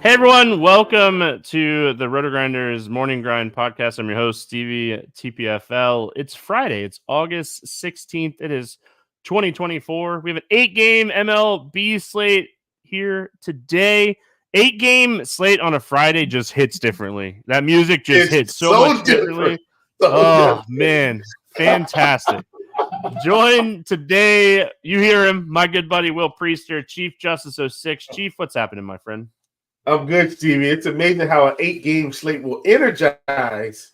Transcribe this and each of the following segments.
Hey everyone, welcome to the RotoGrinders Morning Grind podcast. I'm your host, Stevietpfl. It's Friday. It's August 16th. It is 2024. We have an 8-game MLB slate here today. 8-game slate on a Friday just hits differently. That music just hits so much differently. Man, fantastic. Join today, you hear him, my good buddy Will Priester, ChiefJustice06. Chief, what's happening, my friend? I'm good, Stevie. It's amazing how an 8-game slate will energize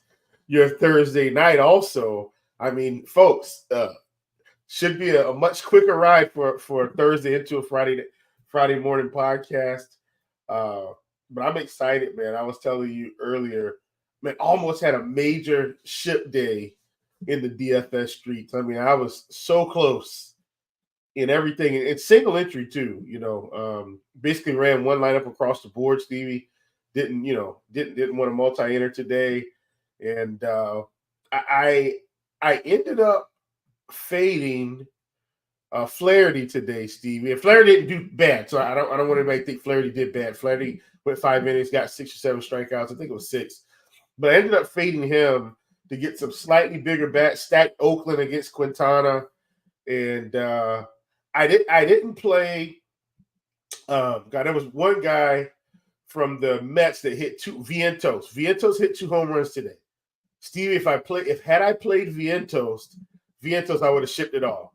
your Thursday night also. I mean, folks, should be a much quicker ride for Thursday into a Friday morning podcast. But I'm excited, man. I was telling you earlier, man, almost had a major ship day in the DFS streets. I mean, I was so close in everything. It's single entry too, basically ran one lineup across the board. Stevie didn't want to multi-enter today. And I ended up fading Flaherty today, Stevie. And Flaherty didn't do bad, so I don't want anybody to think Flaherty did bad. Flaherty went 5 innings, got 6 or 7 strikeouts. I think it was 6. But I ended up fading him to get some slightly bigger bats, stacked Oakland against Quintana. And I didn't play. There was one guy from the Mets that hit 2 Vientos. Vientos hit 2 home runs today. Stevie, had I played Vientos, I would have shipped it all.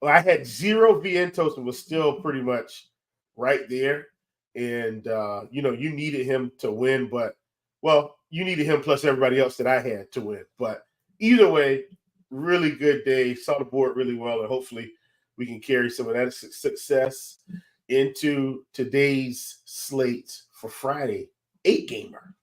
Well, I had 0 Vientos and was still pretty much right there. And you needed him to win, you needed him plus everybody else that I had to win. But either way, really good day. Saw the board really well, and hopefully we can carry some of that success into today's slate for Friday. 8-gamer.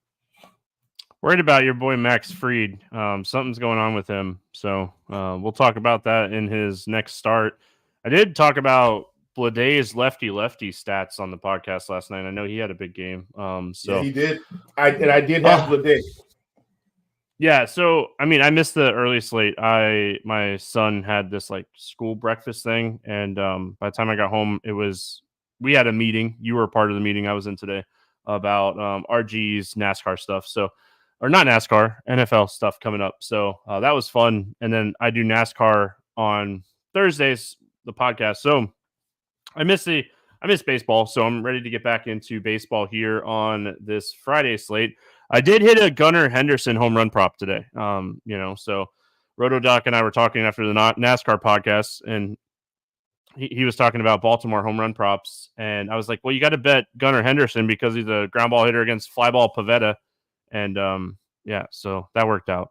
Worried about your boy Max Fried. Something's going on with him. So we'll talk about that in his next start. I did talk about Bladay's lefty stats on the podcast last night. I know he had a big game. Yeah, he did. I did have Bladay. Yeah, so I mean, I missed the early slate. My son had this like school breakfast thing, and by the time I got home, we had a meeting. You were a part of the meeting I was in today about RG's NASCAR stuff. So, or not NASCAR, NFL stuff coming up. So that was fun. And then I do NASCAR on Thursdays, the podcast. So I miss baseball. So I'm ready to get back into baseball here on this Friday slate. I did hit a Gunnar Henderson home run prop today. So RotoDoc and I were talking after the NASCAR podcast, and he was talking about Baltimore home run props. And I was like, well, you got to bet Gunnar Henderson because he's a ground ball hitter against fly ball Pavetta. And so that worked out.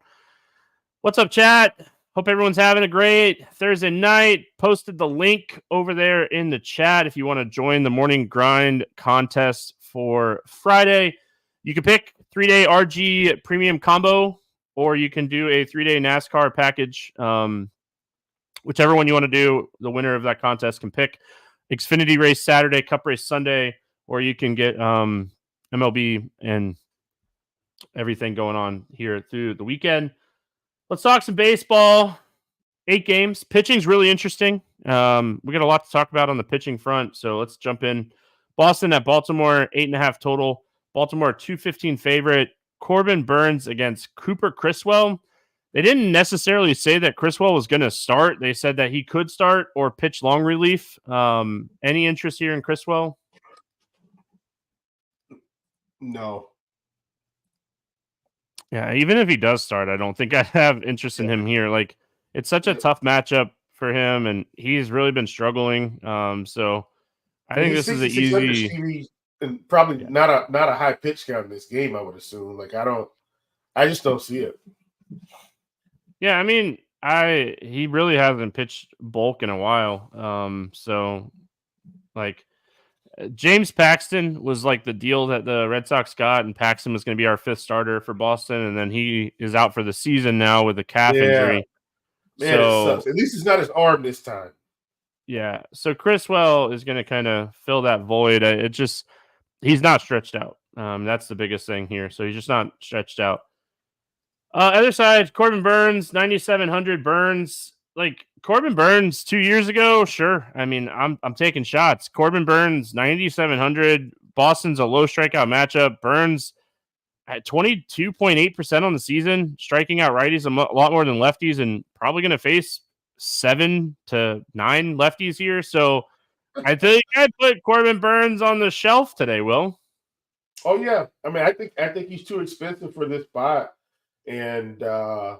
What's up, chat? Hope everyone's having a great Thursday night. Posted the link over there in the chat if you want to join the morning grind contest for Friday. You can pick 3-day RG premium combo, or you can do a 3-day NASCAR package. Whichever one you want to do, the winner of that contest can pick Xfinity race Saturday, Cup race Sunday, or you can get MLB and everything going on here through the weekend. Let's talk some baseball. 8 games. Pitching's really interesting. We got a lot to talk about on the pitching front, so let's jump in. Boston at Baltimore, 8.5 total. Baltimore 215 favorite. Corbin Burns against Cooper Criswell. They didn't necessarily say that Criswell was going to start. They said that he could start or pitch long relief. Any interest here in Criswell? No. Yeah, even if he does start, I don't think I have interest in him here. Like, it's such a tough matchup for him, and he's really been struggling. So I think this is an easy, and probably not a high pitch count in this game, I would assume. Like, I just don't see it. Yeah, I mean, he really hasn't pitched bulk in a while. So like, James Paxton was like the deal that the Red Sox got, and Paxton was going to be our 5th starter for Boston, and then he is out for the season now with a calf injury. Man, it sucks. At least it's not his arm this time. Yeah, so Criswell is going to kind of fill that void. He's not stretched out. That's the biggest thing here. So he's just not stretched out. Other side, Corbin Burns, 9,700 Burns. Like, Corbin Burns 2 years ago, sure. I mean, I'm taking shots. Corbin Burns, 9,700 Boston's a low strikeout matchup. Burns at 22.8% on the season, striking out righties a lot more than lefties, and probably going to face 7 to 9 lefties here. So I think I'd put Corbin Burns on the shelf today, Will. Oh yeah. I mean, I think he's too expensive for this spot. And I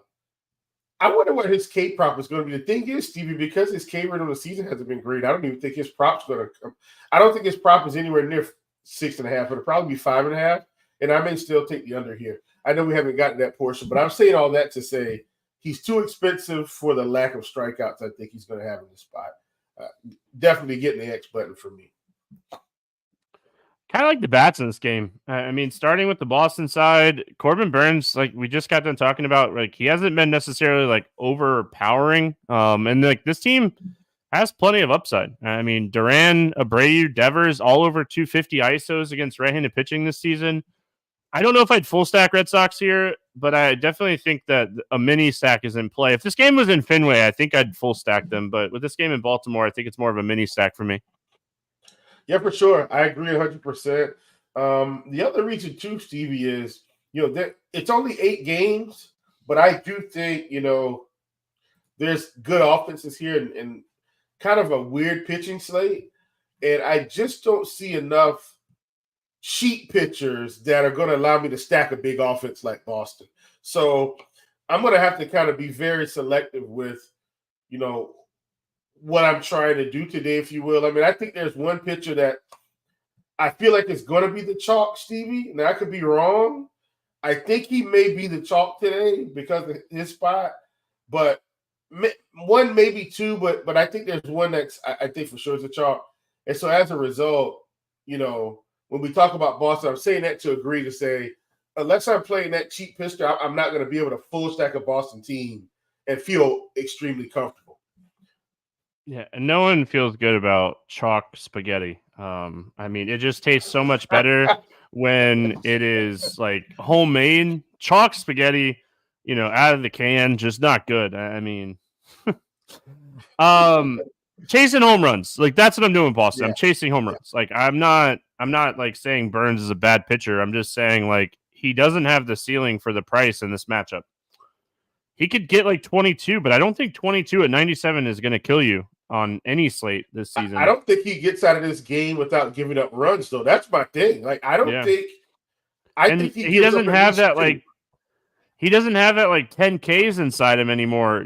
wonder what his K prop is going to be. The thing is, Stevie, because his K rate on the season hasn't been great, I don't even think his prop's going to come. I don't think his prop is anywhere near 6.5. It'll probably be 5.5. And I may still take the under here. I know we haven't gotten that portion, but I'm saying all that to say he's too expensive for the lack of strikeouts I think he's going to have in this spot. Definitely getting the X button for me. Kind of like the bats in this game. I mean, starting with the Boston side, Corbin Burns, like we just got done talking about, like he hasn't been necessarily like overpowering. And like this team has plenty of upside. I mean, Duran, Abreu, Devers, all over 250 ISOs against right-handed pitching this season. I don't know if I'd full stack Red Sox here, but I definitely think that a mini stack is in play. If this game was in Fenway, I think I'd full stack them. But with this game in Baltimore, I think it's more of a mini stack for me. Yeah, for sure. I agree 100%. The other reason too, Stevie, is, that it's only 8 games, but I do think, there's good offenses here and kind of a weird pitching slate. And I just don't see enough cheap pitchers that are going to allow me to stack a big offense like Boston. So I'm going to have to kind of be very selective with, what I'm trying to do today, if you will. I mean, I think there's one pitcher that I feel like is going to be the chalk, Stevie. Now, I could be wrong. I think he may be the chalk today because of his spot, but one, maybe two, but I think there's one that's I think for sure is a chalk. And so as a result, when we talk about Boston, I'm saying that to agree to say, unless I'm playing that cheap pitcher, I'm not going to be able to full stack a Boston team and feel extremely comfortable. Yeah, and no one feels good about chalk spaghetti. I mean, it just tastes so much better when it is like homemade. Chalk spaghetti, out of the can, just not good. I mean, chasing home runs, like that's what I'm doing, Boston. Yeah. I'm chasing home runs. Like I'm not like saying Burns is a bad pitcher. I'm just saying like he doesn't have the ceiling for the price in this matchup. He could get like 22, but I don't think 22 at 97 is going to kill you on any slate this season. I don't think he gets out of this game without giving up runs, though. That's my thing. Like, I don't think. I think he doesn't have that like. He doesn't have that like 10 Ks inside him anymore.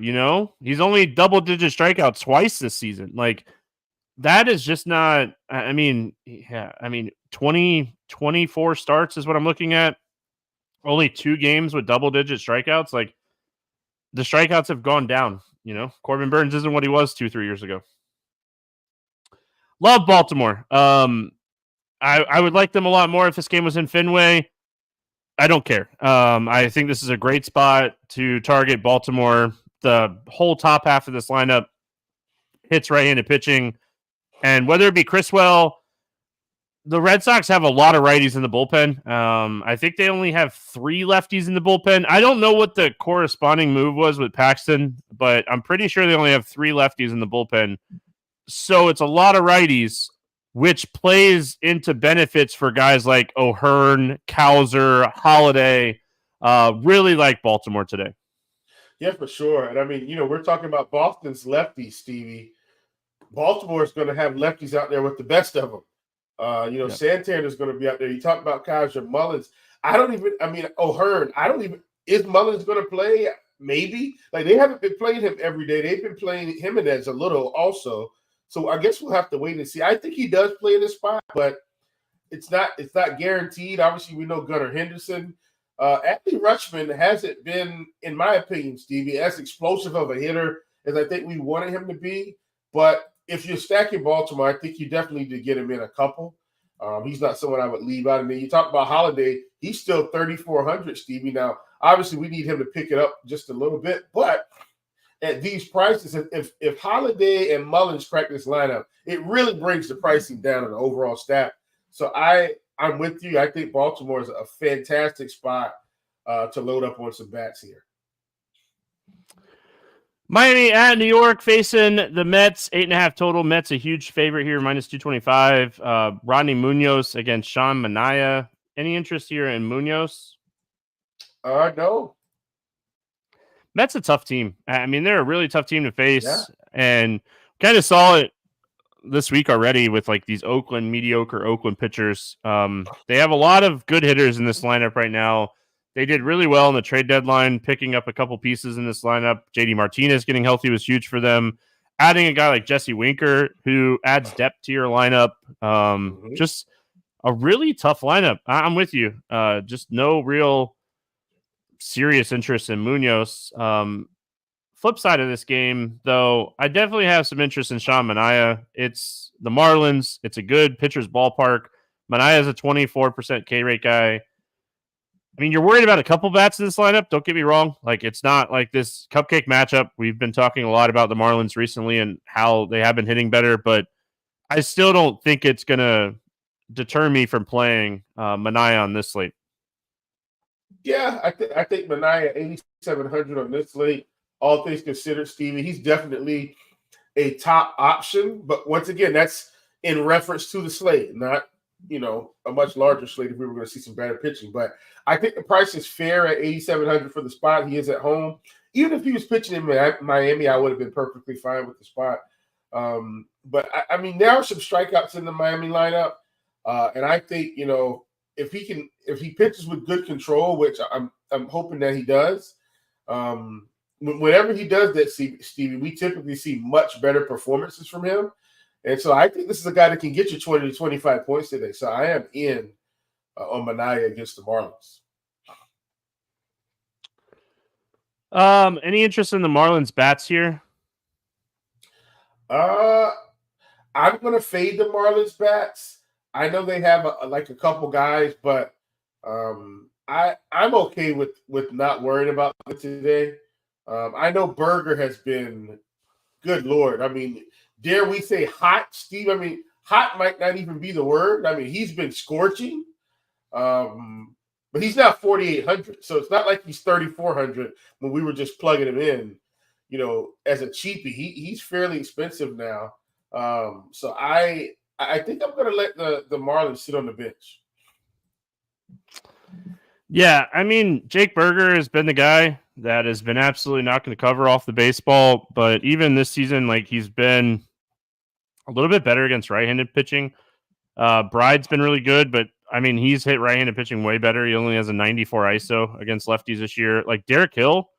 He's only double-digit strikeouts twice this season. Like that is just not. I mean, 24 starts is what I'm looking at. Only 2 games with double-digit strikeouts. Like the strikeouts have gone down. Corbin Burns isn't what he was 2-3 years ago. Love Baltimore. I would like them a lot more if this game was in Fenway. I don't care. I think this is a great spot to target Baltimore. The whole top half of this lineup hits right-handed pitching. And whether it be Criswell, the Red Sox have a lot of righties in the bullpen. I think they only have 3 lefties in the bullpen. I don't know what the corresponding move was with Paxton, but I'm pretty sure they only have 3 lefties in the bullpen. So it's a lot of righties, which plays into benefits for guys like O'Hearn, Cowser, Holiday. Really like Baltimore today. Yeah, for sure. And I mean, we're talking about Boston's lefties, Stevie. Baltimore is going to have lefties out there with the best of them. Santander's going to be out there. You talk about Kaiser, Mullins. O'Hearn. Is Mullins going to play? Maybe. Like they haven't been playing him every day. They've been playing Jimenez a little also. So I guess we'll have to wait and see. I think he does play in this spot, but it's not guaranteed. Obviously, we know Gunnar Henderson. Adley Rutschman hasn't been, in my opinion, Stevie, as explosive of a hitter as I think we wanted him to be. But if you're stacking Baltimore, I think you definitely need to get him in a couple. He's not someone I would leave out. And then you talk about Holiday, he's still 3,400, Stevie. Now, obviously, we need him to pick it up just a little bit. But at these prices, if Holiday and Mullins crack this lineup, it really brings the pricing down on the overall stack. So I'm with you. I think Baltimore is a fantastic spot to load up on some bats here. Miami at New York facing the Mets, 8.5 total. Mets a huge favorite here, minus 225. Rodney Munoz against Sean Manaea. Any interest here in Munoz? No. Mets a tough team. I mean, they're a really tough team to face, Yeah. and kind of saw it this week already with like these mediocre Oakland pitchers. They have a lot of good hitters in this lineup right now. They did really well in the trade deadline, picking up a couple pieces in this lineup. JD Martinez getting healthy was huge for them. Adding a guy like Jesse Winker, who adds depth to your lineup. Just a really tough lineup. I'm with you. Just no real serious interest in Munoz. Flip side of this game, though, I definitely have some interest in Sean Manaea. It's the Marlins. It's a good pitcher's ballpark. Manaea is a 24% K rate guy. I mean, you're worried about a couple bats in this lineup. Don't get me wrong. Like, it's not like this cupcake matchup. We've been talking a lot about the Marlins recently and how they have been hitting better, but I still don't think it's going to deter me from playing Manaea on this slate. Yeah, I think Manaea 8,700 on this slate. All things considered, Stevie, he's definitely a top option. But once again, that's in reference to the slate, not a much larger slate if we were going to see some better pitching. But I think the price is fair at 8,700 for the spot. He is at home. Even if he was pitching in Miami, I would have been perfectly fine with the spot. But I mean, there are some strikeouts in the Miami lineup, and I think if he pitches with good control, which I'm hoping that he does. Whenever he does that, Stevie, we typically see much better performances from him. And so I think this is a guy that can get you 20 to 25 points today. So I am in on Manaea against the Marlins. Any interest in the Marlins bats here? I'm going to fade the Marlins bats. I know they have a couple guys, but I'm okay with not worrying about it today. I know Berger has been, good Lord. I mean, dare we say hot, Steve? I mean, hot might not even be the word. I mean, he's been scorching, but he's now 4,800. So it's not like he's 3,400 when we were just plugging him in, as a cheapie. He's fairly expensive now. So I think I'm going to let the Marlins sit on the bench. Yeah, I mean, Jake Berger has been the guy that has been absolutely not going to cover off the baseball, but even this season, like, he's been a little bit better against right-handed pitching. Bride's been really good, but I mean, he's hit right-handed pitching way better. He only has a 94 ISO against lefties this year. Like Derek Hill,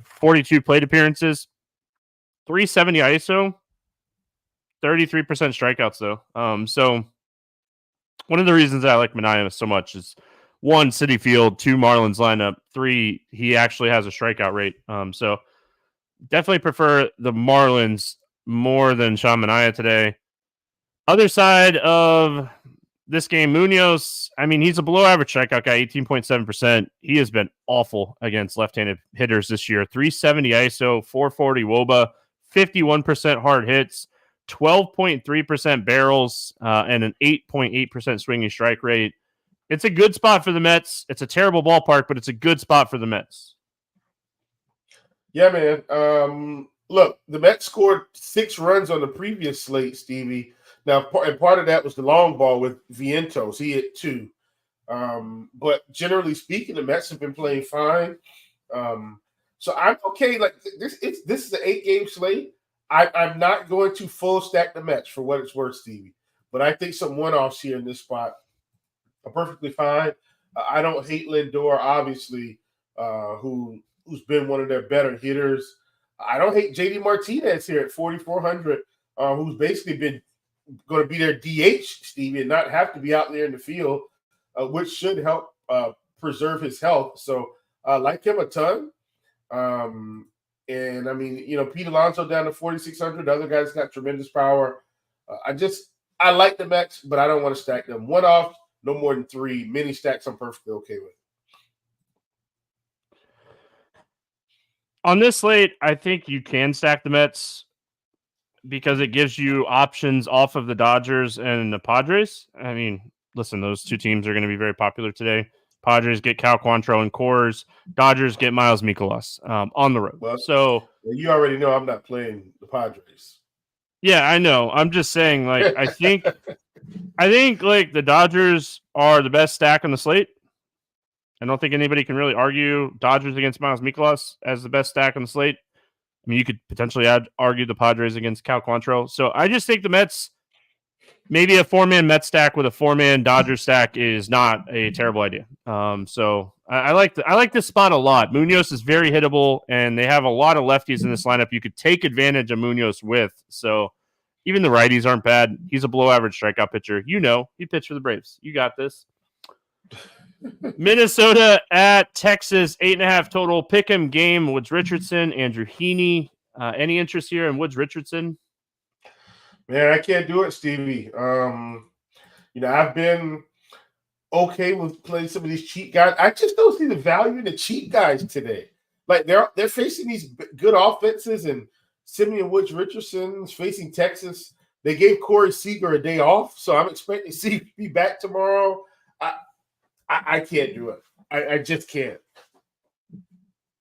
42 plate appearances, 370 ISO, 33% strikeouts though. So one of the reasons I like Manaea so much is 1, Citi Field, 2, Marlins lineup, 3, he actually has a strikeout rate. So definitely prefer the Marlins more than Sean Manaea today. Other side of this game, Munoz, I mean, he's a below average strikeout guy, 18.7%. He has been awful against left-handed hitters this year. 370 ISO, 440 WOBA, 51% hard hits, 12.3% barrels, and an 8.8% swinging strike rate. It's a good spot for the Mets. It's a terrible ballpark, but it's a good spot for the Mets. Yeah, man. Look, the Mets scored 6 runs on the previous slate, Stevie. Now, part of that was the long ball with Vientos. He hit 2. But generally speaking, the Mets have been playing fine. So I'm okay. Like this is an 8-game slate. I'm not going to full stack the Mets for what it's worth, Stevie. But I think some one-offs here in this spot are perfectly fine. I don't hate Lindor, obviously, who's been one of their better hitters. I don't hate JD Martinez here at 4,400, who's basically been going to be their DH, Stevie, and not have to be out there in the field, which should help preserve his health. So I like him a ton. And I mean, Pete Alonso down to 4,600. The other guys got tremendous power. I like the Mets, but I don't want to stack them. One off, no more than 3. Mini stacks I'm perfectly okay with. On this slate, I think you can stack the Mets because it gives you options off of the Dodgers and the Padres. I mean, listen, those 2 teams are going to be very popular today. Padres get Cal Quantrill and Coors. Dodgers get Miles Mikolas on the road. Well, so you already know I'm not playing the Padres. Yeah, I know. I'm just saying, like, I think like the Dodgers are the best stack on the slate. I don't think anybody can really argue Dodgers against Miles Mikolas as the best stack on the slate. I mean, you could potentially argue the Padres against Cal Quantrill. So I just think the Mets, maybe a 4-man Mets stack with a 4-man Dodgers stack is not a terrible idea. So I like this spot a lot. Munoz is very hittable, and they have a lot of lefties in this lineup you could take advantage of Munoz with. So even the righties aren't bad. He's a below-average strikeout pitcher. You know, he pitched for the Braves. You got this. Minnesota at Texas, 8.5 total. Pick'em game. Woods Richardson, Andrew Heaney. Any interest here in Woods Richardson? Man, I can't do it, Stevie. I've been okay with playing some of these cheap guys. I just don't see the value in the cheap guys today. Like they're facing these good offenses, and Simeon Woods Richardson's facing Texas. They gave Corey Seager a day off, so I'm expecting Seager to be back tomorrow. I can't do it. I just can't.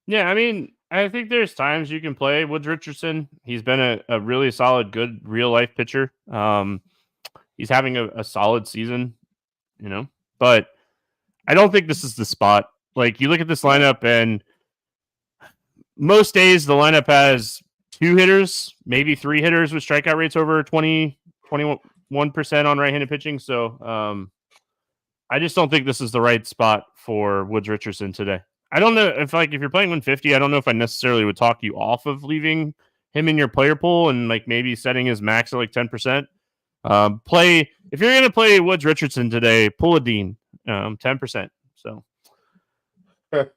Yeah, I mean, I think there's times you can play Woods Richardson. He's been a really solid, good real-life pitcher. He's having a solid season, but I don't think this is the spot. Like, you look at this lineup, and most days the lineup has 2 hitters, maybe 3 hitters with strikeout rates over 21% on right-handed pitching. So I just don't think this is the right spot for Woods Richardson today. I don't know if you're playing 150, I don't know if I necessarily would talk you off of leaving him in your player pool and like maybe setting his max at like 10%. If you're going to play Woods Richardson today, pull a Dean, 10%. So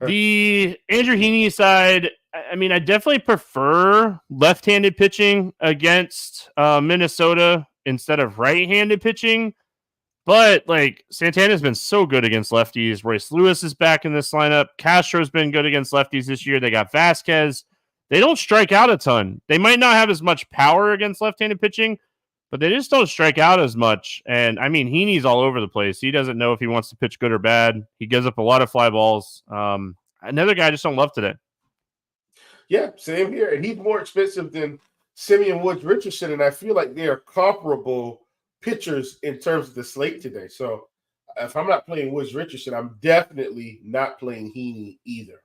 the Andrew Heaney side, I mean, I definitely prefer left-handed pitching against Minnesota instead of right-handed pitching. But, like, Santana's been so good against lefties. Royce Lewis is back in this lineup. Castro's been good against lefties this year. They got Vasquez. They don't strike out a ton. They might not have as much power against left-handed pitching, but they just don't strike out as much. And, I mean, Heaney's all over the place. He doesn't know if he wants to pitch good or bad. He gives up a lot of fly balls. Another guy I just don't love today. Yeah, same here. And he's more expensive than Simeon Woods Richardson, and I feel like they are comparable pitchers in terms of the slate today. So if I'm not playing Woods Richardson, I'm definitely not playing Heaney either.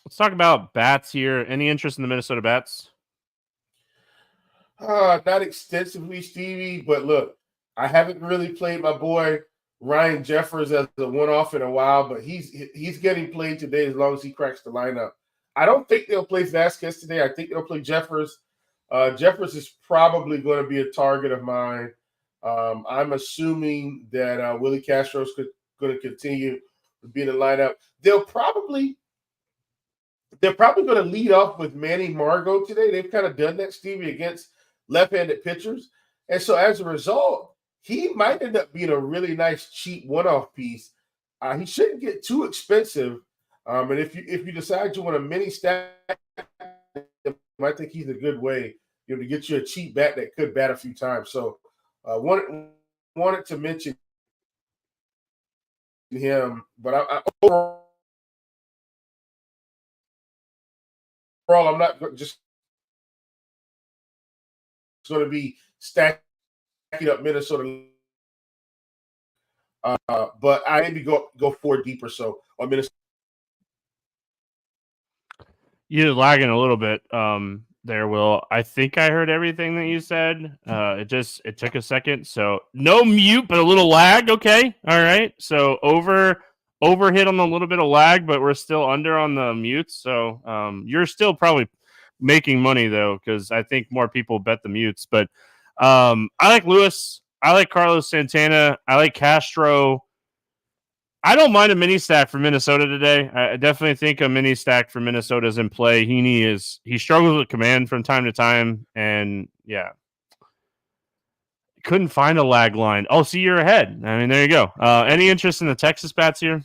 Let's talk about bats here. Any interest in the Minnesota bats? Not extensively, Stevie, but look, I haven't really played my boy Ryan Jeffers as a one-off in a while, but he's getting played today as long as he cracks the lineup. I don't think they'll play Vasquez today. I think they'll play Jeffers. Jeffers is probably going to be a target of mine. I'm assuming that Willie Castro's going to continue to be in the lineup. They're probably going to lead off with Manny Margot today. They've kind of done that, Stevie, against left-handed pitchers. And so as a result, he might end up being a really nice, cheap one-off piece. He shouldn't get too expensive. And if you decide you want a mini stack, I think he's a good way to get you a cheap bat that could bat a few times. So wanted to mention him, but overall, I'm not just going to be stacking up Minnesota. But I maybe go 4 deep or so on Minnesota. You're lagging a little bit there, Will. I think I heard everything that you said. It took a second. So no mute, but a little lag. Okay. All right. So overhit on a little bit of lag, but we're still under on the mutes. So you're still probably making money though, because I think more people bet the mutes. But I like Lewis. I like Carlos Santana. I like Castro. I don't mind a mini stack for Minnesota today. I definitely think a mini stack for Minnesota is in play. He struggles with command from time to time, and yeah, couldn't find a lag line. Oh, see, you're ahead. I mean, there you go. Any interest in the Texas bats here?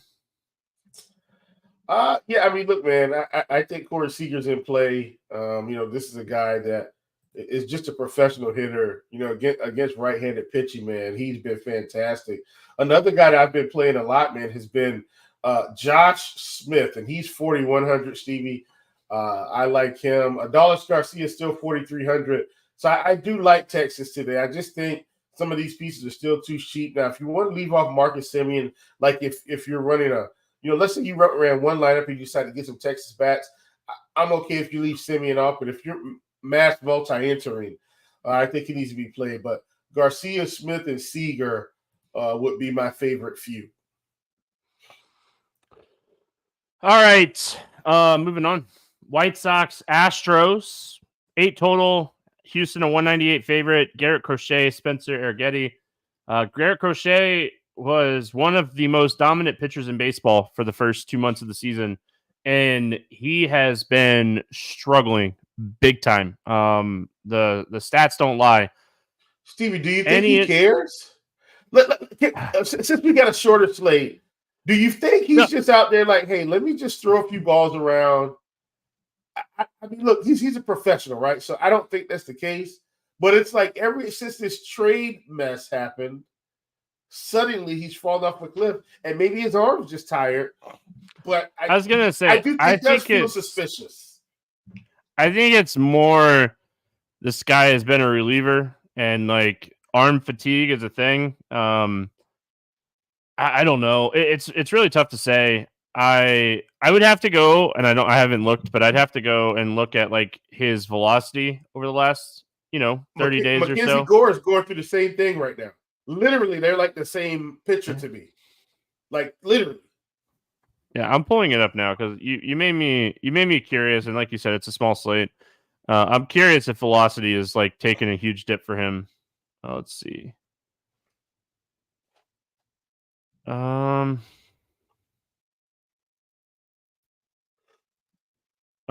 Yeah, I mean, look, man, I think Corey Seager's in play. This is a guy that is just a professional hitter. You know, against right-handed pitching, man, he's been fantastic. Another guy that I've been playing a lot, man, has been Josh Smith, and he's 4,100. Stevie, I like him. Adolis Garcia is still 4,300. So I do like Texas today. I just think some of these pieces are still too cheap. Now, if you want to leave off Marcus Semien, like if you're running let's say you ran one lineup and you decide to get some Texas bats, I'm okay if you leave Semien off. But if you're mass multi-entering, I think he needs to be played. But Garcia, Smith, and Seager would be my favorite few. All right, moving on. White Sox, Astros, 8 total. Houston, a 198 favorite. Garrett Crochet, Spencer Arrighetti. Garrett Crochet was one of the most dominant pitchers in baseball for the first 2 months of the season, and he has been struggling big time. The stats don't lie. Stevie, do you think he cares? Since we got a shorter slate, do you think he's just out there like, hey, let me just throw a few balls around? I mean, look, he's a professional, right? So I don't think that's the case. But it's like since this trade mess happened, suddenly he's fallen off a cliff, and maybe his arm's just tired. But I was gonna say, I think it does feel suspicious. I think it's more this guy has been a reliever, and like arm fatigue is a thing. I don't know. It's really tough to say. I would have to go, and I haven't looked, but I'd have to go and look at like his velocity over the last 30 days or so. Mackenzie Gore is going through the same thing right now. Literally, they're like the same pitcher to me. Like literally. Yeah, I'm pulling it up now because you made me curious, and like you said, it's a small slate. I'm curious if velocity is like taking a huge dip for him. Let's see.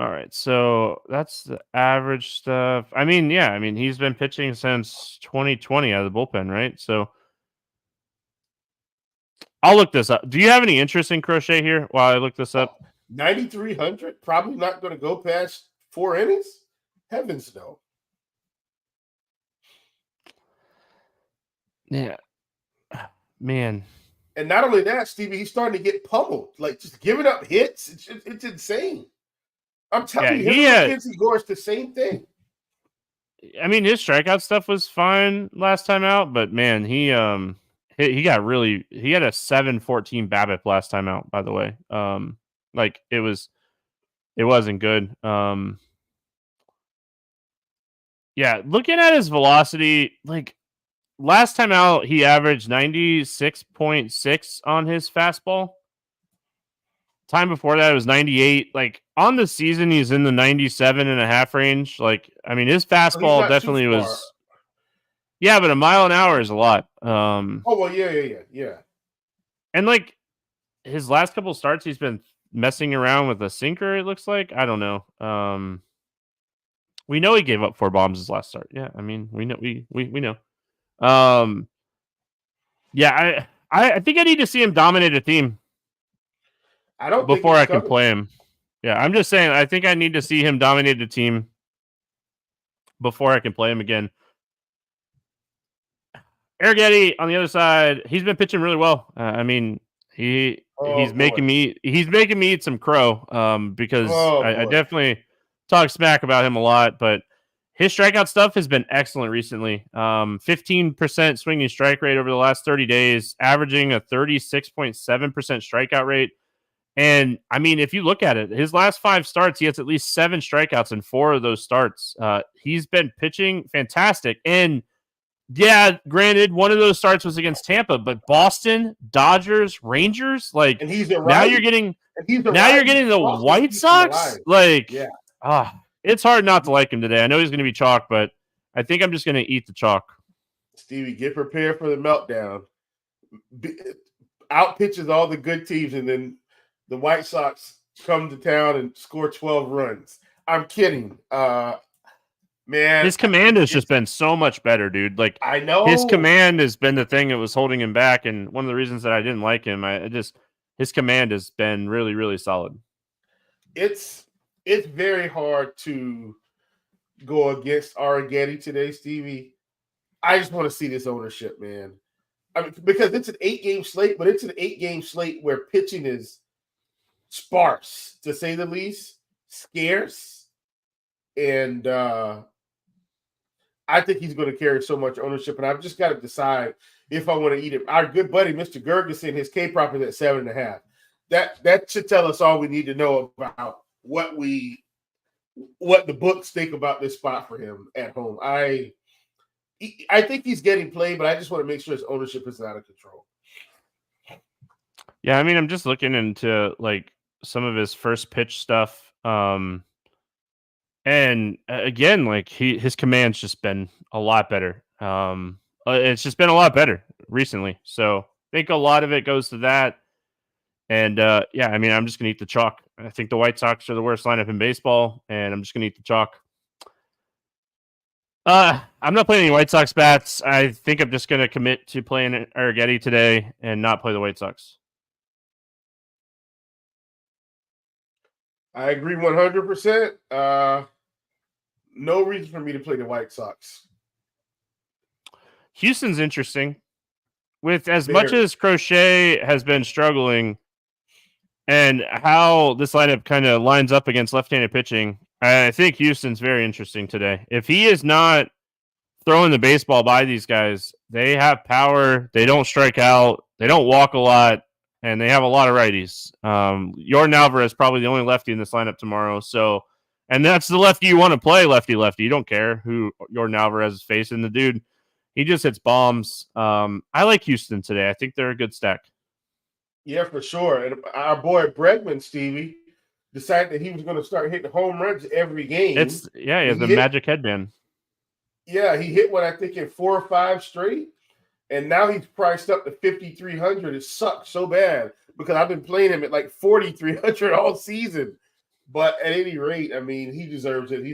All right, so that's the average stuff. I mean, yeah, he's been pitching since 2020 out of the bullpen, right? So I'll look this up. Do you have any interest in Crochet here while I look this up? 9,300, probably not going to go past 4 innings. Heavens no. Yeah, man. And not only that, Stevie, he's starting to get pummeled, like just giving up hits. It's insane. I'm telling you, Mackenzie Gore is the same thing. I mean, his strikeout stuff was fine last time out, but man, he got he had a 7.14 BABIP last time out, by the way. Like it wasn't good. Yeah, looking at his velocity, like last time out, he averaged 96.6 on his fastball. Time before that, it was 98. Like on the season, he's in the 97.5 range. Like, I mean, his fastball definitely was. Yeah, but a mile an hour is a lot. Yeah. And like his last couple of starts, he's been messing around with a sinker. It looks like. I don't know. We know he gave up 4 bombs his last start. Yeah, I mean, we know. We know. Yeah, I think I need to see him dominate a team. I don't before I can play him. Yeah, I'm just saying. I think I need to see him dominate the team before I can play him again. Arrighetti on the other side, he's been pitching really well. I mean, he's making me eat some crow. Because I definitely talk smack about him a lot, but his strikeout stuff has been excellent recently. 15% swinging strike rate over the last 30 days, averaging a 36.7% strikeout rate. And I mean, if you look at it, his last 5 starts, he has at least 7 strikeouts in 4 of those starts. He's been pitching fantastic. And yeah, granted, one of those starts was against Tampa, but Boston, Dodgers, Rangers, like, and now you're getting the White Sox. Like, it's hard not to like him today. I know he's going to be chalk, but I think I'm just going to eat the chalk. Stevie, get prepared for the meltdown. Out pitches all the good teams, and then the White Sox come to town and score 12 runs. I'm kidding. Man. His command has just been so much better, dude. Like, I know. His command has been the thing that was holding him back, and one of the reasons that I didn't like him, his command has been really, really solid. It's very hard to go against Arrighetti today, Stevie. I just want to see this ownership, man. I mean, because it's an 8-game slate, but it's an 8-game slate where pitching is sparse, to say the least, scarce. And I think he's going to carry so much ownership, and I've just got to decide if I want to eat it. Our good buddy, Mr. Gergensen, his K-prop is at 7.5. That should tell us all we need to know about what the books think about this spot for him at home. I think he's getting played, but I just want to make sure his ownership isn't out of control. Yeah, I mean, I'm just looking into like some of his first pitch stuff. And again, like his command's just been a lot better. It's just been a lot better recently. So I think a lot of it goes to that. And yeah, I mean, I'm just gonna eat the chalk. I think the White Sox are the worst lineup in baseball, and I'm just gonna eat the chalk. I'm not playing any White Sox bats. I think I'm just gonna commit to playing Arrighetti today and not play the White Sox. I agree 100%. No reason for me to play the White Sox. Houston's interesting. With as much as Crochet has been struggling and how this lineup kind of lines up against left-handed pitching, I think Houston's very interesting today. If he is not throwing the baseball by these guys, they have power. They don't strike out. They don't walk a lot, and they have a lot of righties. Yordan Alvarez is probably the only lefty in this lineup tomorrow. So, and that's the lefty you want to play, lefty-lefty. You don't care who Yordan Alvarez is facing. The dude, he just hits bombs. I like Houston today. I think they're a good stack. Yeah, for sure. And our boy Bregman, Stevie, decided that he was going to start hitting home runs every game. He has the magic headband. Yeah, he hit one, I think, in 4 or 5 straight. And now he's priced up to 5,300. It sucks so bad because I've been playing him at like 4,300 all season. But at any rate, I mean, he deserves it.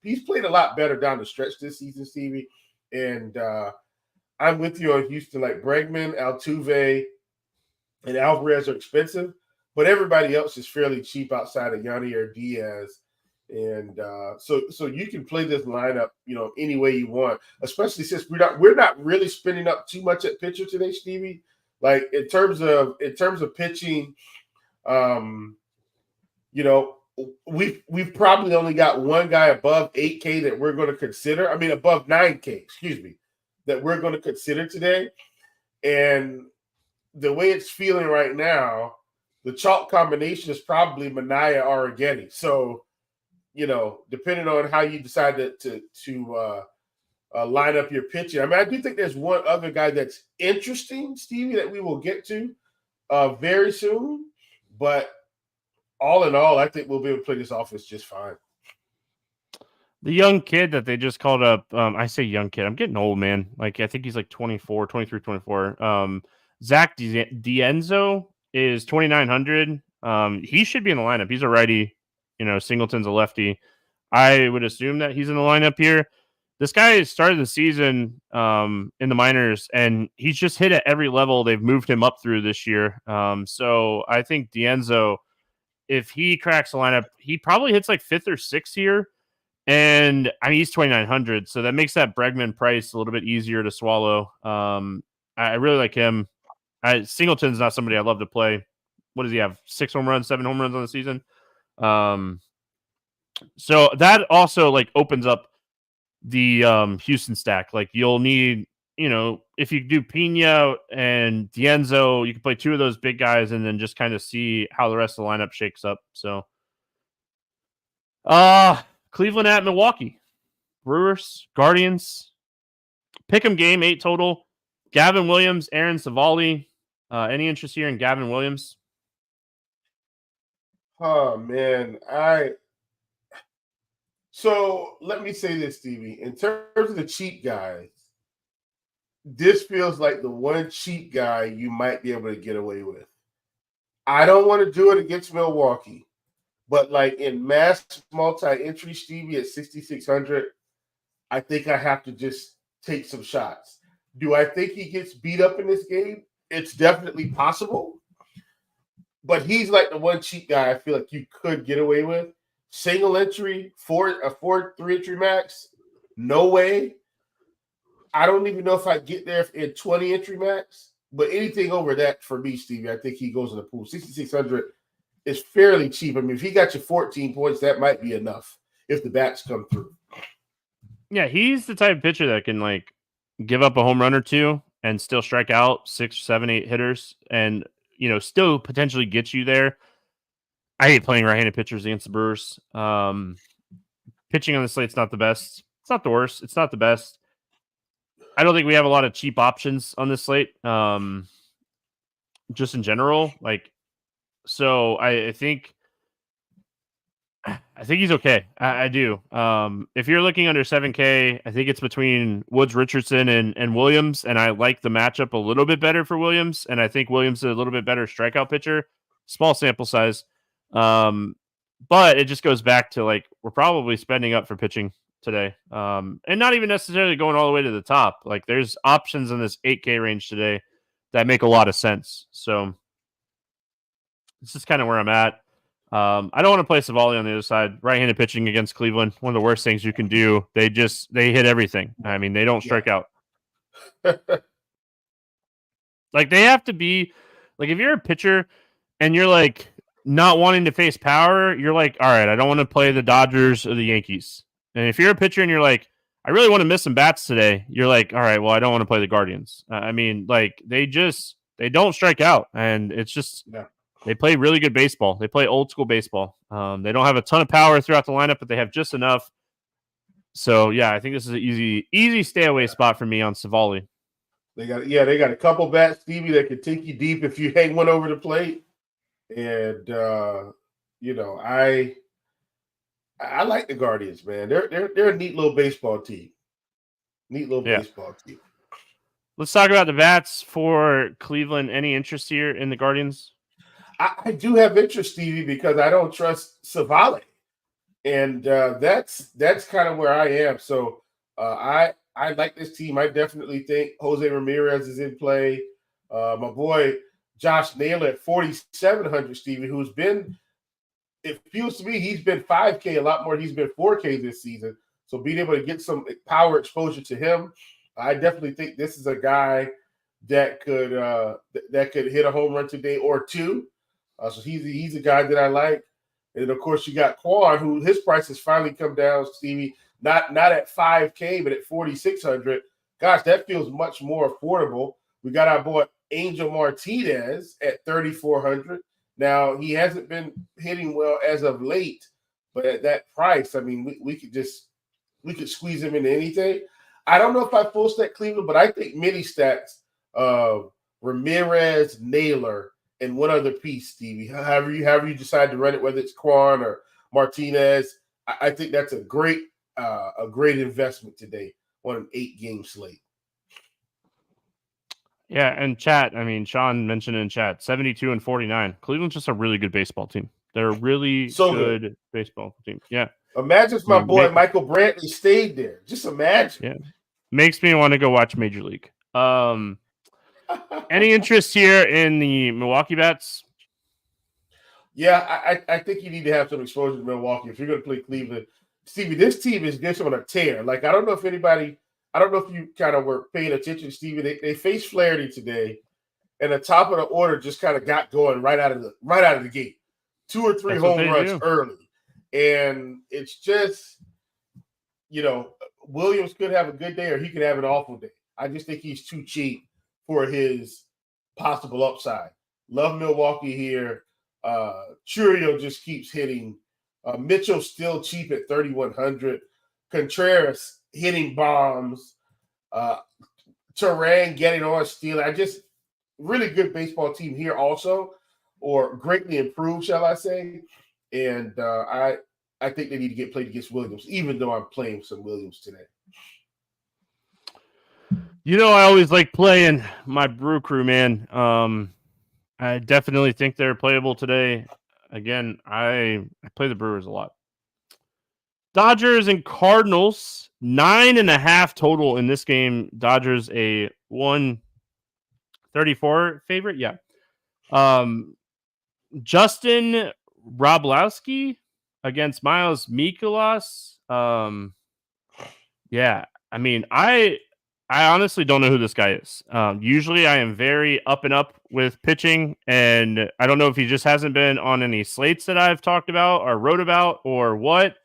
He's played a lot better down the stretch this season, Stevie. And I'm with you on Houston. Like Bregman, Altuve, and Alvarez are expensive, but everybody else is fairly cheap outside of Yanni or Diaz. And so you can play this lineup, any way you want, especially since we're not really spending up too much at pitcher today, Stevie. Like in terms of pitching, we've probably only got one guy above 8K that we're going to consider. I mean, above 9K, excuse me, that we're going to consider today. And the way it's feeling right now, the chalk combination is probably Manaea Arrighetti. So, depending on how you decide to line up your pitching. I mean, I do think there's one other guy that's interesting, Stevie, that we will get to very soon. But all in all, I think we'll be able to play this offense just fine. The young kid that they just called up, I say young kid. I'm getting old, man. Like, I think he's like 24, 23, 24. Zach D'Enzo is 2,900. He should be in the lineup. He's a righty. Singleton's a lefty. I would assume that he's in the lineup here. This guy started the season in the minors, and he's just hit at every level they've moved him up through this year. So I think D'Enzo, if he cracks the lineup, he probably hits like 5th or 6th here. And I mean, he's 2,900. So that makes that Bregman price a little bit easier to swallow. I really like him. Singleton's not somebody I love to play. What does he have? 6 home runs, 7 home runs on the season. So that also like opens up the Houston stack. Like you'll need, if you do Pena and D'Enzo, you can play 2 of those big guys and then just kind of see how the rest of the lineup shakes up. So Cleveland at Milwaukee. Brewers, Guardians. Pick'em game, 8 total. Gavin Williams, Aaron Savali. Any interest here in Gavin Williams? Oh, man. So let me say this, Stevie. In terms of the cheap guys, this feels like the one cheap guy you might be able to get away with. I don't want to do it against Milwaukee, but like in mass multi-entry, Stevie at 6,600, I think I have to just take some shots. Do I think he gets beat up in this game? It's definitely possible, but he's like the one cheap guy I feel like you could get away with. single entry, a 3-entry max, no way. I don't even know if I get there in 20-entry max, but anything over that for me, Stevie, I think he goes in the pool. 6,600 is fairly cheap. I mean, if he got you 14 points, that might be enough if the bats come through. Yeah, he's the type of pitcher that can like give up a home run or two and still strike out 6, 7, 8 hitters and, still potentially get you there. I hate playing right-handed pitchers against the Brewers. Pitching on the slate's not the best. It's not the worst. It's not the best. I don't think we have a lot of cheap options on this slate. Just in general, so I think he's okay. I do. If you're looking under 7K, I think it's between Woods, Richardson, and Williams, and I like the matchup a little bit better for Williams, and I think Williams is a little bit better strikeout pitcher. Small sample size. But it just goes back to we're probably spending up for pitching today. And not even necessarily going all the way to the top. There's options in this 8K range today that make a lot of sense. So this is kind of where I'm at. I don't want to play Savali on the other side. Right-handed pitching against Cleveland, one of the worst things you can do. They hit everything. I mean, they don't strike out. They have to be if you're a pitcher and you're not wanting to face power, you're all right, I don't want to play the Dodgers or the Yankees. And if you're a pitcher and you're I really want to miss some bats today, you're all right, well, I don't want to play the Guardians. I mean, they don't strike out, and it's just they play really good baseball. They play old school baseball. They don't have a ton of power throughout the lineup, but they have just enough. So yeah, I think this is an easy stay away spot for me on Savali. They got a couple bats, Stevie, that can take you deep if you hang one over the plate. And I like the Guardians, man. They're a neat little baseball team. Baseball team. Let's talk about the bats for Cleveland. Any interest here in the Guardians? I do have interest, Stevie, because I don't trust Savali, and that's kind of where I am. So I like this team. I definitely think Jose Ramirez is in play. My boy Josh Naylor at 4,700, Stevie, who's been, it feels to me, he's been 5K a lot more. He's been 4K this season. So being able to get some power exposure to him, I definitely think this is a guy that could hit a home run today or two. So he's a guy that I like. And of course, you got Quan, who his price has finally come down, Stevie, not at 5K, but at 4,600. Gosh, that feels much more affordable. We got our boy Angel Martinez at 3,400. Now, he hasn't been hitting well as of late, but at that price, I mean, we could squeeze him into anything. I don't know if I full stack Cleveland, but I think mini stacks Ramirez, Naylor, and one other piece, Stevie. However you decide to run it, whether it's Quan or Martinez, I think that's a great investment today on an 8-game slate. Yeah, and chat, I mean, Sean mentioned in chat, 72 and 49. Cleveland's just a really good baseball team. They're a really good baseball team. Yeah. Imagine if my boy Michael Brantley stayed there. Just imagine. Yeah. Makes me want to go watch Major League. Any interest here in the Milwaukee bats? Yeah, I think you need to have some exposure to Milwaukee if you're going to play Cleveland. Stevie, this team is just on a tear. I don't know if you kind of were paying attention, Stevie. They faced Flaherty today, and the top of the order just kind of got going right out of the gate. 2 or 3 home runs early. And it's just, Williams could have a good day or he could have an awful day. I just think he's too cheap for his possible upside. Love Milwaukee here. Churio just keeps hitting. Mitchell's still cheap at 3,100. Contreras hitting bombs. Turan getting on, stealing. Really good baseball team here also, or greatly improved, shall I say. And I think they need to get played against Williams, even though I'm playing some Williams today. I always like playing my Brew Crew, man. I definitely think they're playable today. Again, I play the Brewers a lot. Dodgers and Cardinals, 9.5 total in this game. Dodgers a 134 favorite. Yeah. Justin Roblowski, against Miles Mikolas. Yeah, I mean, I honestly don't know who this guy is. Usually I am very up and up with pitching, and I don't know if he just hasn't been on any slates that I've talked about or wrote about or what.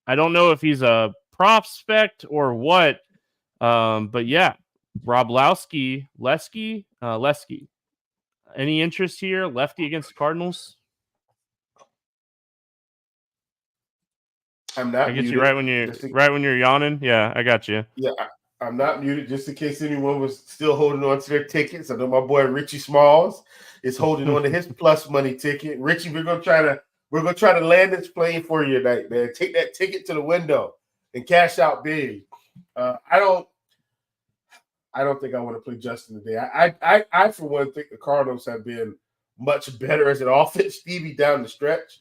I don't know if he's a prospect or what. But yeah, Lesky. Any interest here? Lefty against the Cardinals? I'm not. I get muted. you right when you're yawning. Yeah, I got you. Yeah, I'm not muted just in case anyone was still holding on to their tickets. I know my boy Richie Smalls is holding on to his plus money ticket. Richie, we're gonna try to land this plane for you tonight, man. Take that ticket to the window and cash out big. I don't think I want to play Justin today. I for one think the Cardinals have been much better as an offense, Stevie, down the stretch.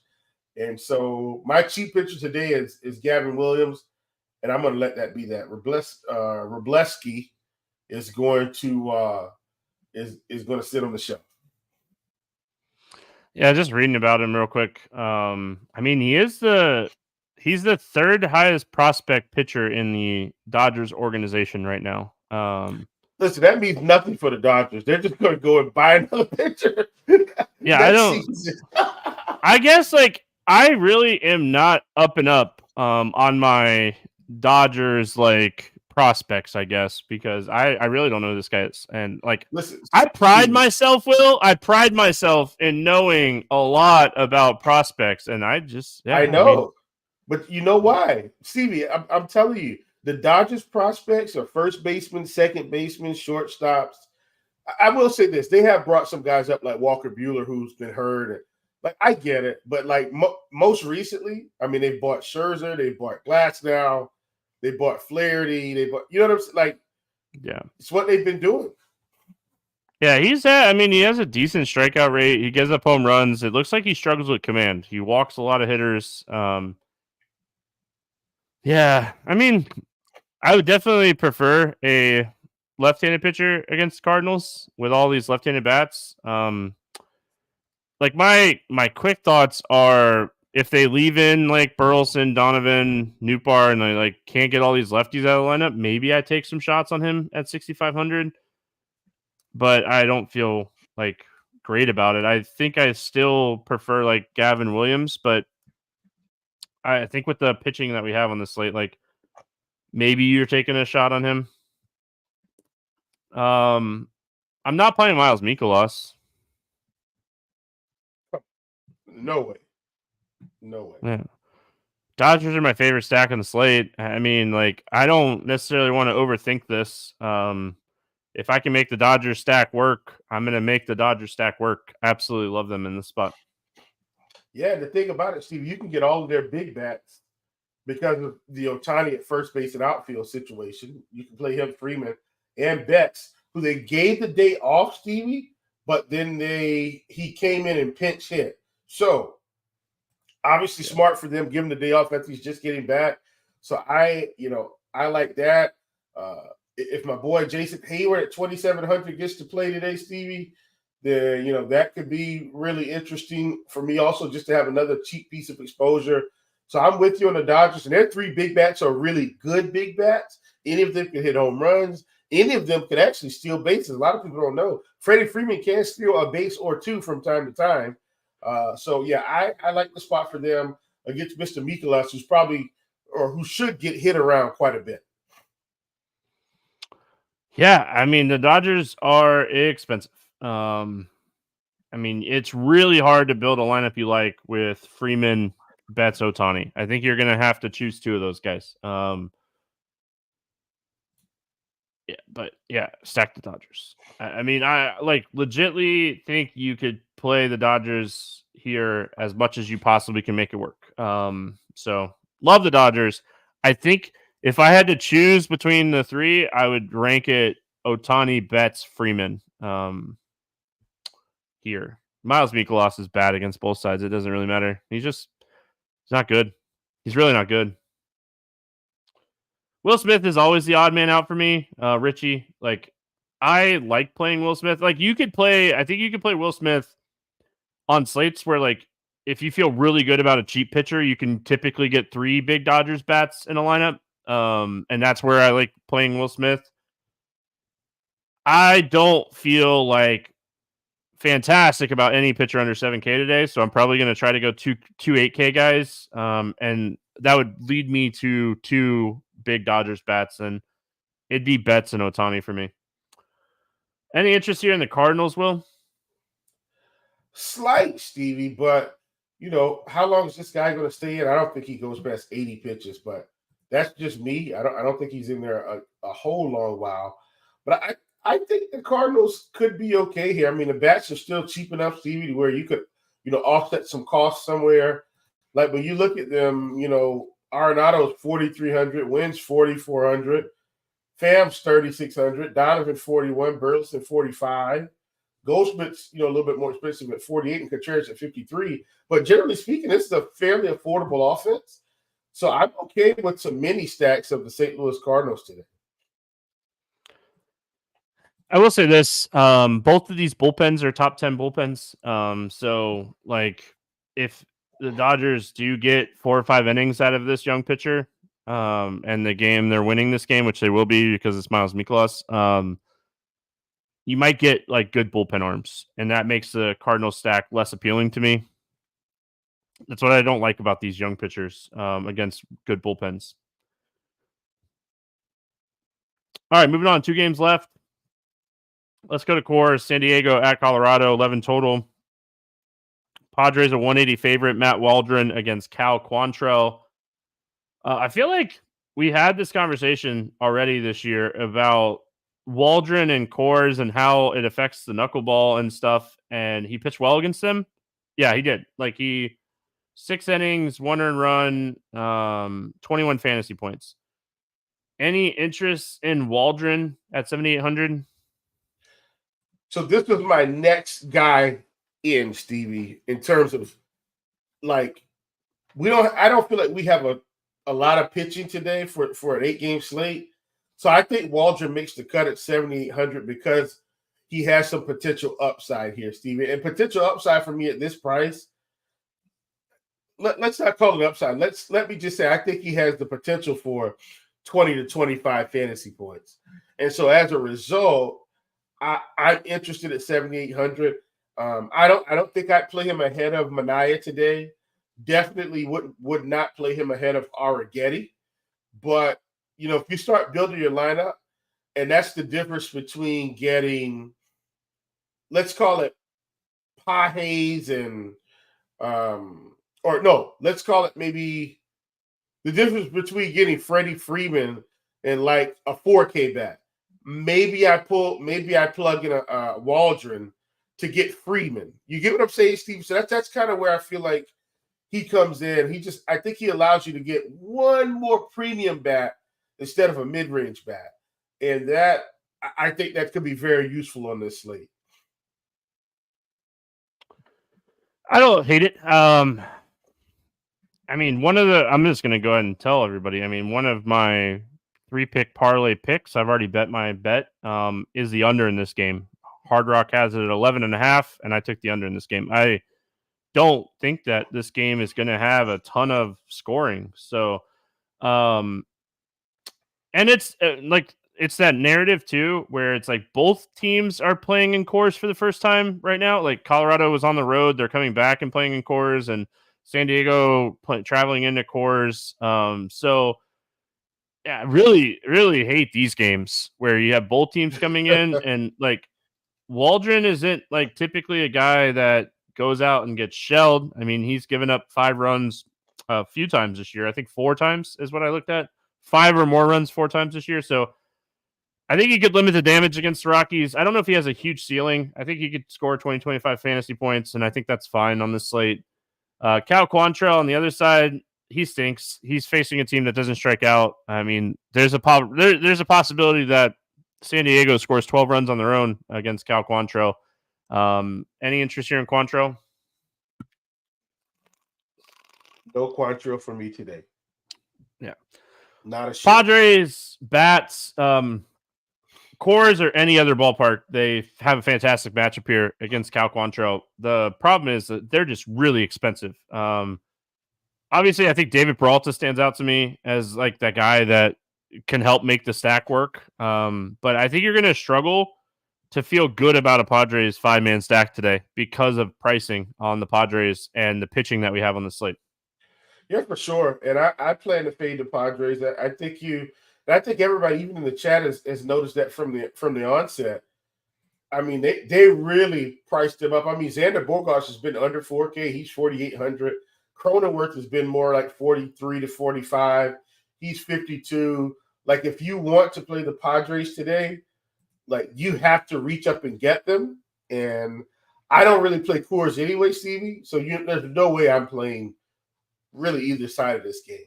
And so my cheap pitcher today is Gavin Williams, and I'm going to let that be that. Robleski is going to sit on the shelf. Yeah, just reading about him real quick. I mean, he's the third highest prospect pitcher in the Dodgers organization right now. Listen, that means nothing for the Dodgers. They're just going to go and buy another pitcher. Yeah, I don't. I guess I really am not up and up on my Dodgers prospects, I guess, because I really don't know who this guy is. And listen, I pride myself in knowing a lot about prospects, and I know. But you know why? Stevie, I'm telling you, the Dodgers prospects are first baseman, second baseman, shortstops. I will say this. They have brought some guys up like Walker Buehler, who's been hurt. I get it. But most recently, I mean, they bought Scherzer, they bought Glasnow, they bought Flaherty, you know what I'm saying? Yeah, it's what they've been doing. Yeah, he has a decent strikeout rate. He gives up home runs. It looks like he struggles with command. He walks a lot of hitters. Yeah, I mean, I would definitely prefer a left-handed pitcher against Cardinals with all these left-handed bats. My quick thoughts are if they leave in Burleson, Donovan, Nootbaar, and they can't get all these lefties out of the lineup, maybe I take some shots on him at 6,500. But I don't feel great about it. I think I still prefer Gavin Williams, but I think with the pitching that we have on the slate, maybe you're taking a shot on him. I'm not playing Miles Mikolas. No way. Yeah. Dodgers are my favorite stack on the slate. I mean, I don't necessarily want to overthink this. If I can make the Dodgers stack work, I'm going to make the Dodgers stack work. Absolutely love them in this spot. Yeah, the thing about it, Steve, you can get all of their big bats because of the Ohtani at first base and outfield situation. You can play him, Freeman, and Betts, who they gave the day off, Stevie, but then he came in and pinch hit. So obviously smart for them, give him the day off after he's just getting back. So I like that. If my boy Jason Hayward at 2,700 gets to play today, Stevie, then that could be really interesting for me also, just to have another cheap piece of exposure. So I'm with you on the Dodgers, and their three big bats are really good big bats. Any of them can hit home runs. Any of them could actually steal bases. A lot of people don't know. Freddie Freeman can steal a base or two from time to time. So yeah, I like the spot for them against Mr. Mikolas, who should get hit around quite a bit. Yeah, I mean, the Dodgers are expensive. I mean, it's really hard to build a lineup you like with Freeman, Betts, Ohtani. I think you're going to have to choose two of those guys. Stack the Dodgers. I mean, I legitly think you could play the Dodgers here as much as you possibly can make it work. So love the Dodgers. I think if I had to choose between the three, I would rank it Ohtani, Betts, Freeman. Here, Miles Mikolas is bad against both sides. It doesn't really matter. He's not good. He's really not good. Will Smith is always the odd man out for me. Richie, I like playing Will Smith. I think you could play Will Smith on slates where if you feel really good about a cheap pitcher, you can typically get 3 big Dodgers bats in a lineup. And that's where I like playing Will Smith. I don't feel like fantastic about any pitcher under 7K today, so I'm probably going to try to go two 8K guys. And that would lead me to 2 big Dodgers bats, and it'd be Betts and Ohtani for me. Any interest here in the Cardinals, Will? Slight, Stevie, but how long is this guy going to stay in? I don't think he goes past 80 pitches, but that's just me. I don't think he's in there a whole long while. But I think the Cardinals could be okay here. I mean, the bats are still cheap enough, Stevie, to where you could, offset some costs somewhere. Like when you look at them, Arenado's 4,300, Wynn's 4,400, Pham's 3,600, Donovan 41, Burleson 45. Goldschmidt's, a little bit more expensive at 48 and Contreras at 53. But generally speaking, this is a fairly affordable offense. So I'm okay with some mini stacks of the St. Louis Cardinals today. I will say this. Both of these bullpens are top 10 bullpens. So like if the Dodgers do get 4 or 5 innings out of this young pitcher, and they're winning this game, which they will be because it's Miles Mikolas, you might get like good bullpen arms, and that makes the Cardinals stack less appealing to me. That's what I don't like about these young pitchers against good bullpens. All right, moving on. 2 games left. Let's go to Coors. San Diego at Colorado, 11 total. Padres a 180 favorite. Matt Waldron against Cal Quantrill. I feel like we had this conversation already this year about Waldron and Coors and how it affects the knuckleball and stuff. And he pitched well against them. Yeah, he did. Like 6 innings, 1 earned run, 21 fantasy points. Any interest in Waldron at 7,800? So this was my next guy in, Stevie, in terms of like I don't feel like we have a lot of pitching today for an 8-game slate. So I think Waldron makes the cut at 7,800 because he has some potential upside here, Stevie. And potential upside for me at this price, let's not call it upside. Let me just say I think he has the potential for 20 to 25 fantasy points. And so as a result, I'm interested at 7,800. I don't think I'd play him ahead of Manaea today. Definitely would not play him ahead of Arrighetti. But if you start building your lineup, and that's the difference between getting, let's call it Pages and let's call it maybe the difference between getting Freddie Freeman and like a 4K bat. Maybe I plug in a Waldron to get Freeman. You get what I'm saying, Steve? So that's kind of where I feel like he comes in. I think he allows you to get one more premium bat instead of a mid-range bat. And that, I think that could be very useful on this slate. I don't hate it. I mean, I'm just going to go ahead and tell everybody. I mean, one of my 3-pick parlay picks, I've already bet my bet, is the under in this game. Hard Rock has it at 11.5, and I took the under in this game. I don't think that this game is going to have a ton of scoring. So, and it's it's that narrative too, where it's like both teams are playing in Coors for the first time right now. Like Colorado was on the road, they're coming back and playing in Coors, and San Diego traveling into Coors. So yeah, I really, really hate these games where you have both teams coming in and like Waldron isn't like typically a guy that goes out and gets shelled. I mean, he's given up 5 runs a few times this year. I think 4 times is what I looked at. 5 or more runs 4 times this year. So I think he could limit the damage against the Rockies. I don't know if he has a huge ceiling. I think he could score 20, 25 fantasy points, and I think that's fine on this slate. Cal Quantrill on the other side, he stinks. He's facing a team that doesn't strike out. I mean, there's a possibility that San Diego scores 12 runs on their own against Cal Quantrill. Any interest here in Quantrill? No Quantrill for me today. Yeah. Not a shit. Padres, bats. Coors or any other ballpark, they have a fantastic matchup here against Cal Quantrill. The problem is that they're just really expensive. Obviously, I think David Peralta stands out to me as like that guy that can help make the stack work. But I think you're going to struggle to feel good about a Padres 5-man stack today because of pricing on the Padres and the pitching that we have on the slate. Yeah, for sure. And I plan to fade the Padres. I think everybody, even in the chat, has noticed that from the onset. I mean, they really priced him up. I mean, Xander Bogaerts has been under 4K. He's 4,800. Cronenworth has been more like 43 to 45. He's 52. Like, if you want to play the Padres today, like, you have to reach up and get them. And I don't really play Coors anyway, Stevie. So there's no way I'm playing really either side of this game.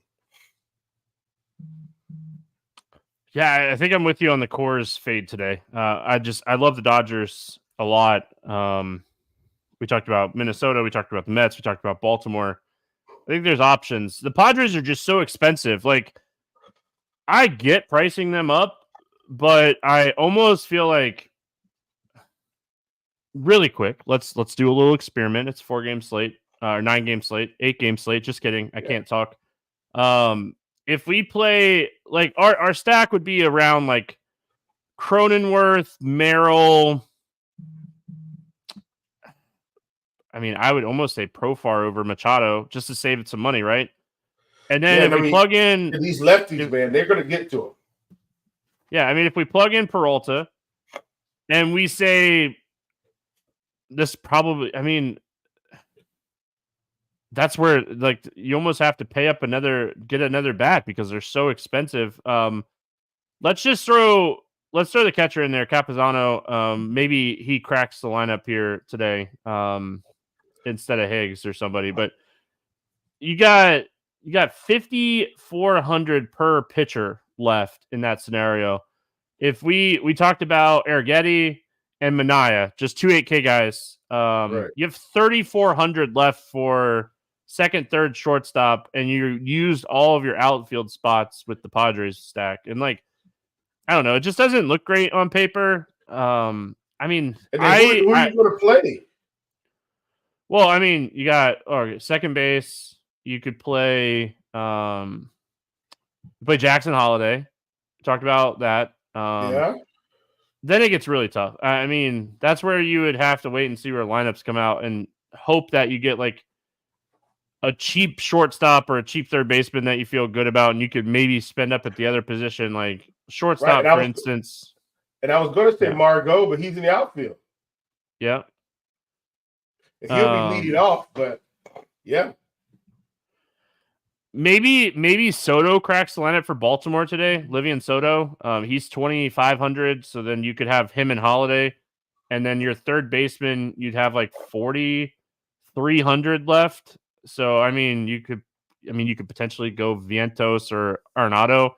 Yeah, I think I'm with you on the Coors fade today. I love the Dodgers a lot. We talked about Minnesota. We talked about the Mets. We talked about Baltimore. I think there's options. The Padres are just so expensive. Like, I get pricing them up, but I almost feel like really quick. Let's do a little experiment. It's 4-game slate, or 9-game slate, 8-game slate. Just kidding. I can't talk. If we play like our stack would be around like Cronenworth, Merrill. I mean, I would almost say Profar over Machado just to save it some money, right? And then if we plug in these lefties, man, they're going to get to them. Yeah, I mean, if we plug in Peralta and we say this probably, I mean, that's where like you almost have to get another bat because they're so expensive. Let's throw the catcher in there, Capizano. Maybe he cracks the lineup here today. Instead of Higgs or somebody, but you got 5,400 per pitcher left in that scenario. If we talked about Arrighetti and Minaya, just 2 8K guys, right. You have 3,400 left for second, third, shortstop, and you used all of your outfield spots with the Padres stack. And like, I don't know, it just doesn't look great on paper. I mean, who are you going to play? Well, I mean, you got second base. You could play Jackson Holiday. Talked about that. Yeah. Then it gets really tough. I mean, that's where you would have to wait and see where lineups come out and hope that you get like a cheap shortstop or a cheap third baseman that you feel good about, and you could maybe spend up at the other position, like shortstop, for instance. And I was going to say Margot, but he's in the outfield. Yeah. He'll be leading off, but yeah. Maybe Soto cracks the lineup for Baltimore today. Livian Soto. He's 2,500. So then you could have him and Holiday. And then your third baseman, you'd have like 4,300 left. So I mean, you could potentially go Vientos or Arenado.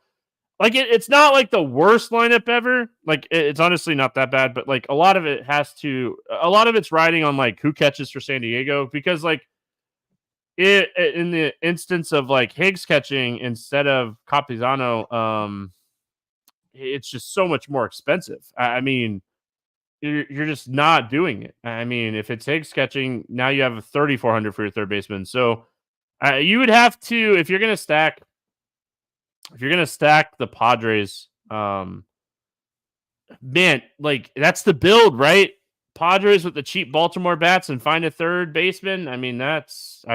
Like it's not like the worst lineup ever. Like it's honestly not that bad, but like a lot of it's riding on like who catches for San Diego, because like in the instance of like Higgs catching instead of Capizano, it's just so much more expensive. I mean, you're just not doing it. I mean, if it's Higgs catching, now you have 3,400 for your third baseman. So you would have to, if you're gonna stack the Padres, man, like that's the build, right? Padres with the cheap Baltimore bats and find a third baseman. I mean, I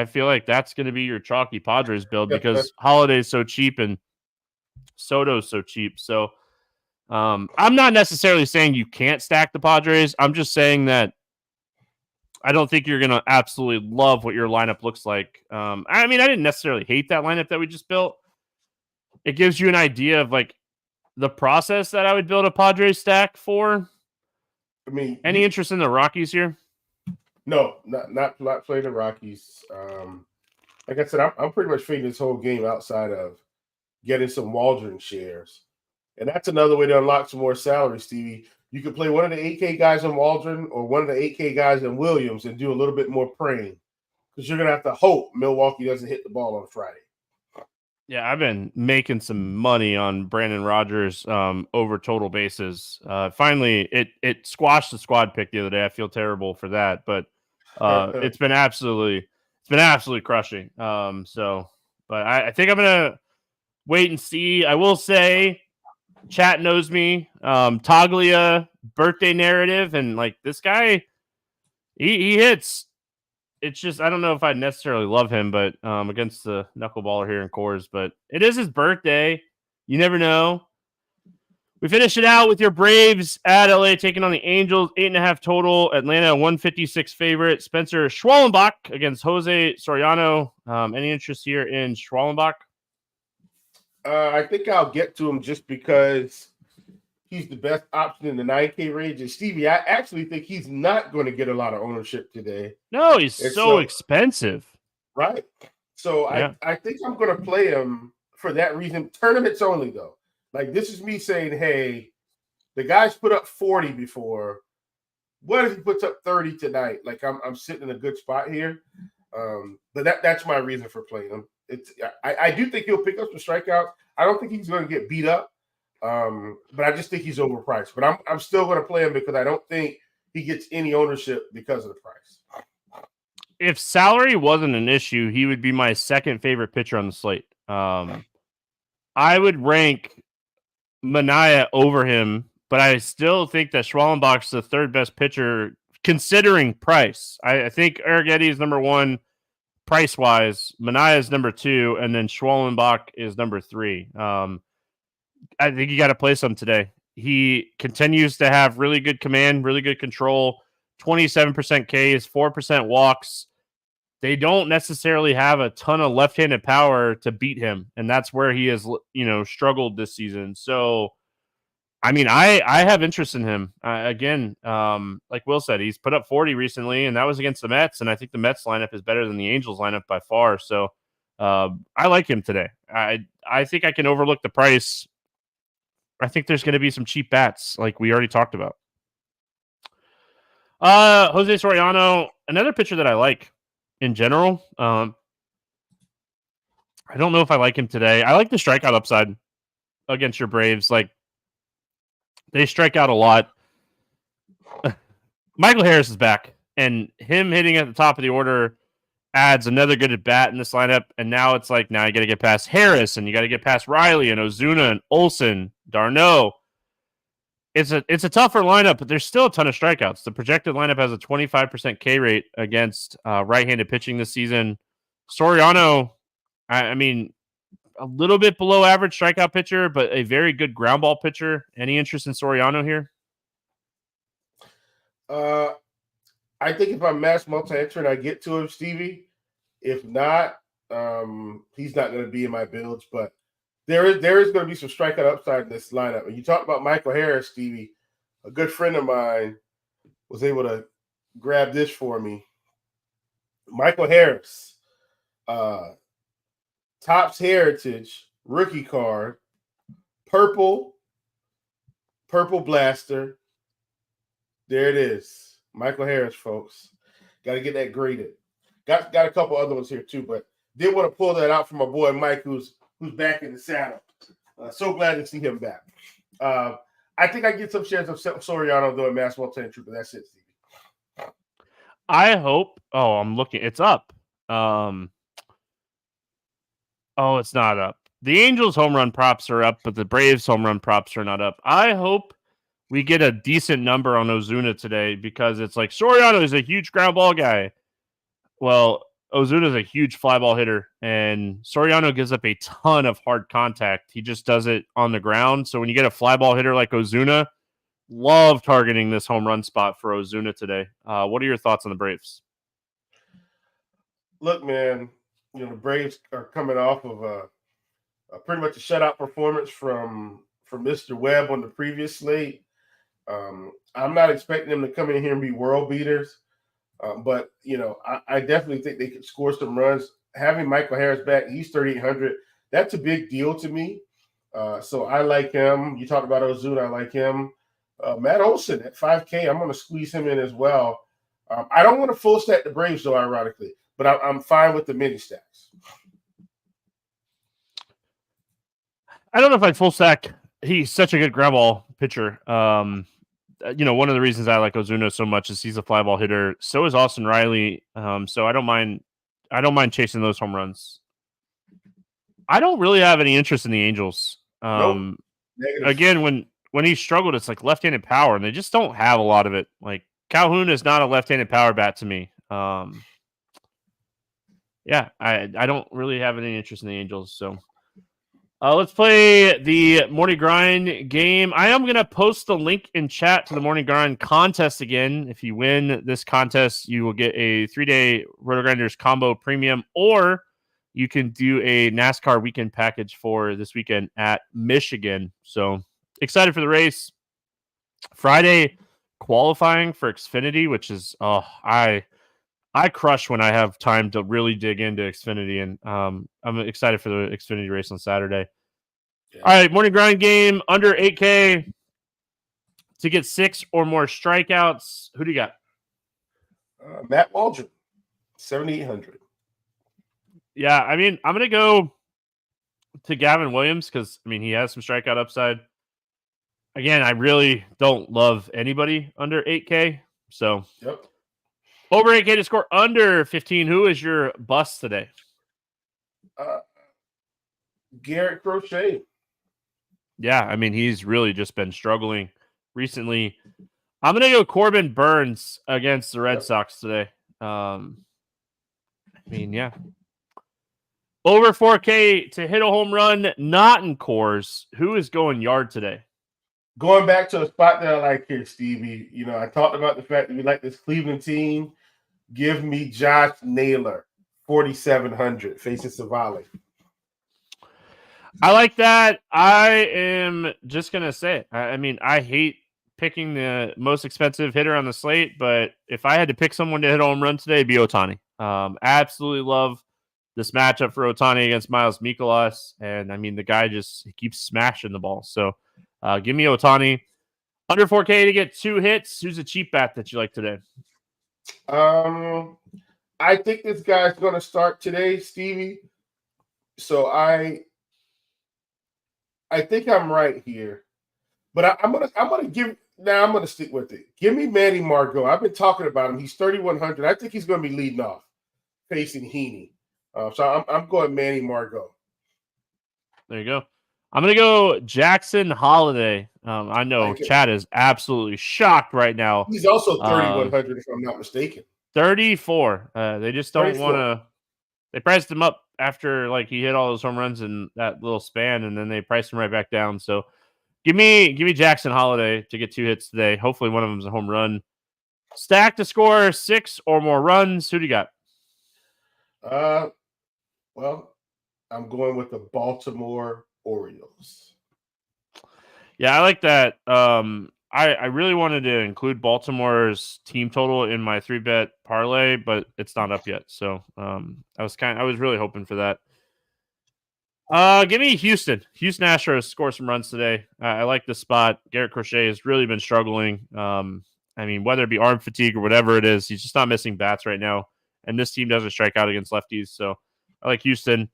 feel like that's going to be your chalky Padres build because Holiday's so cheap and Soto's so cheap. So I'm not necessarily saying you can't stack the Padres. I'm just saying that I don't think you're going to absolutely love what your lineup looks like. I mean, I didn't necessarily hate that lineup that we just built. It gives you an idea of like the process that I would build a Padres stack for. I mean, any interest in the Rockies here? No, not playing the Rockies. Like I said, I'm pretty much fading this whole game outside of getting some Waldron shares. And that's another way to unlock some more salary, Stevie. You could play one of the 8K guys in Waldron or one of the 8K guys in Williams and do a little bit more praying, because you're going to have to hope Milwaukee doesn't hit the ball on Friday. Yeah, I've been making some money on Brandon Rogers over total bases. Finally, it squashed the squad pick the other day. I feel terrible for that, but it's been absolutely crushing. But I think I'm gonna wait and see. I will say, chat knows me. Toglia birthday narrative, and like this guy, he hits. It's just I don't know if I necessarily love him, but against the knuckleballer here in Coors, but it is his birthday. You never know. We finish it out with your Braves at LA taking on the Angels, 8.5 total. Atlanta 156 favorite. Spencer Schwallenbach against Jose Soriano. Any interest here in Schwallenbach? I think I'll get to him just because he's the best option in the 9K range. And Stevie, I actually think he's not going to get a lot of ownership today. No, he's so expensive. Right. So yeah. I think I'm going to play him for that reason. Tournaments only, though. Like, this is me saying, hey, the guy's put up 40 before. What if he puts up 30 tonight? Like, I'm sitting in a good spot here. But that's my reason for playing him. I do think he'll pick up some strikeouts. I don't think he's going to get beat up. But I just think he's overpriced. But I'm still going to play him because I don't think he gets any ownership because of the price. If salary wasn't an issue, he would be my second favorite pitcher on the slate. I would rank Manaea over him, but I still think that Schwallenbach's the third best pitcher considering price. I think Arrighetti is number one price-wise. Manaea is number two, and then Schwallenbach is number three. I think you got to play some today. He continues to have really good command, really good control, 27% Ks, 4% walks. They don't necessarily have a ton of left-handed power to beat him, and that's where he has, struggled this season. So, I mean, I have interest in him. Again, like Will said, he's put up 40 recently, and that was against the Mets, and I think the Mets lineup is better than the Angels lineup by far. So, I like him today. I think I can overlook the price. I think there's going to be some cheap bats, like we already talked about. Jose Soriano, another pitcher that I like. In general, I don't know if I like him today. I like the strikeout upside against your Braves. Like, they strike out a lot. Michael Harris is back, and him hitting at the top of the order adds another good at bat in this lineup. And now it's like, now you got to get past Harris, and you got to get past Riley and Ozuna and Olsen, d'Arnaud. It's a tougher lineup, but there's still a ton of strikeouts. The projected lineup has a 25% K rate against right-handed pitching this season. Soriano, I mean, a little bit below average strikeout pitcher, but a very good ground ball pitcher. Any interest in Soriano here? I think if I'm mass multi-entering, I get to him, Stevie. If not, he's not going to be in my builds, but there is going to be some strikeout upside in this lineup. And you talk about Michael Harris, Stevie. A good friend of mine was able to grab this for me. Michael Harris, Topps Heritage rookie card, purple blaster. There it is, Michael Harris, folks. Got to get that graded. Got a couple other ones here too, but did want to pull that out for my boy Mike, who's back in the saddle. So glad to see him back. I think I get some shares of Soriano though in mass multi-entry, but that's it, Stevie. I hope. Oh, I'm looking. It's up. Oh, it's not up. The Angels home run props are up, but the Braves home run props are not up. I hope we get a decent number on Ozuna today because it's like Soriano is a huge ground ball guy. Well, Ozuna is a huge fly ball hitter, and Soriano gives up a ton of hard contact. He just does it on the ground. So when you get a fly ball hitter like Ozuna, love targeting this home run spot for Ozuna today. What are your thoughts on the Braves? Look, man, the Braves are coming off of a pretty much a shutout performance from Mr. Webb on the previous slate. I'm not expecting them to come in here and be world beaters. But, I definitely think they could score some runs. Having Michael Harris back, he's 3,800. That's a big deal to me. So I like him. You talked about Ozuna. I like him. Matt Olson at 5K, I'm going to squeeze him in as well. I don't want to full stack the Braves, though, ironically. But I'm fine with the mini stacks. I don't know if I'd full stack. He's such a good ground ball pitcher. One of the reasons I like Ozuna so much is he's a fly ball hitter. So is Austin Riley. So I don't mind. I don't mind chasing those home runs. I don't really have any interest in the Angels. Nope. Again, when he struggled, it's like left-handed power, and they just don't have a lot of it. Like Calhoun is not a left-handed power bat to me. Yeah, I don't really have any interest in the Angels. So let's play the Morning Grind game. I am going to post the link in chat to the Morning Grind contest again. If you win this contest, you will get a 3-day RotoGrinders combo premium, or you can do a NASCAR weekend package for this weekend at Michigan. So excited for the race. Friday qualifying for Xfinity, which is, I crush when I have time to really dig into Xfinity, and I'm excited for the Xfinity race on Saturday. Yeah. All right, Morning Grind game, under 8K to get 6 or more strikeouts. Who do you got? Matt Waldron, 7,800. Yeah, I mean, I'm going to go to Gavin Williams because, I mean, he has some strikeout upside. Again, I really don't love anybody under 8K. So, yep. Over 8K to score under 15. Who is your bust today? Garrett Crochet. Yeah, I mean, he's really just been struggling recently. I'm going to go Corbin Burns against the Red Sox today. I mean, yeah. Over 4K to hit a home run, not in Coors. Who is going yard today? Going back to a spot that I like here, Stevie. You know, I talked about the fact that we like this Cleveland team. Give me Josh Naylor, 4,700, facing Savali. I like that. I am just going to say it. I mean, I hate picking the most expensive hitter on the slate, but if I had to pick someone to hit a home run today, it'd be Ohtani. Absolutely love this matchup for Ohtani against Miles Mikolas. And, I mean, the guy just keeps smashing the ball. So, give me Ohtani. Under 4K to get 2 hits. Who's a cheap bat that you like today? I think this guy's going to start today, Stevie. So I think I'm right here, but I'm gonna stick with it. Give me Manny Margot. I've been talking about him. He's 3,100. I think he's going to be leading off, facing Heaney. So I'm going Manny Margot. There you go. I'm going to go Jackson Holiday. I know Chad is absolutely shocked right now. He's also 3,100, if I'm not mistaken. 34. They just don't want to. They priced him up after he hit all those home runs in that little span, and then they priced him right back down. So give me Jackson Holiday to get 2 hits today. Hopefully one of them is a home run. Stack to score 6 or more runs. Who do you got? Well, I'm going with the Baltimore Orioles. Yeah, I like that. I really wanted to include Baltimore's team total in my 3-bet parlay, but it's not up yet. So I was really hoping for that. Give me Houston. Houston Astros score some runs today. I like this spot. Garrett Crochet has really been struggling. I mean, whether it be arm fatigue or whatever it is, he's just not missing bats right now. And this team doesn't strike out against lefties. So I like Houston.